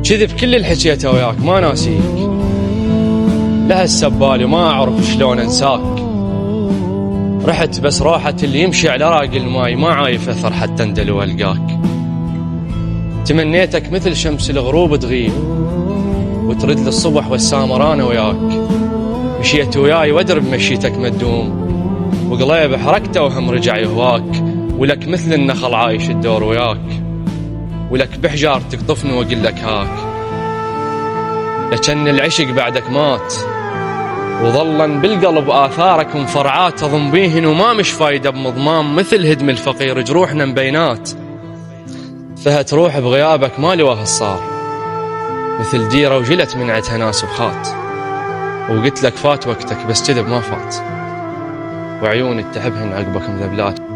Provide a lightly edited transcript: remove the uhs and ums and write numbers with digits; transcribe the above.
كذب كل اللي حكيته وياك ما ناسيك، لها السبالي ما أعرف شلون أنساك. رحت بس راحة اللي يمشي على راق الماي، ما عايف أثر حتى اندل وألقاك. تمنيتك مثل شمس الغروب تغيب وترد للصبح والسامر أنا وياك. مشيت وياي وأدري بمشيتك مدوم، وقليب حركته وهم رجع يهواك. ولك مثل النخل عايش الدور وياك، ولك بحجار تقطفني وأقول لك هاك. لكن العشق بعدك مات وظلا بالقلب آثارك مفرعات، أظن بيهن وما مش فايدة بمضمام، مثل هدم الفقير جروحنا مبينات. فهت روح بغيابك مالي واه صار، مثل ديرة وجلت من عدها ناس وخات. وقلت لك فات وقتك بس كذب ما فات، وعيوني تحبهن عقبك مذبلات.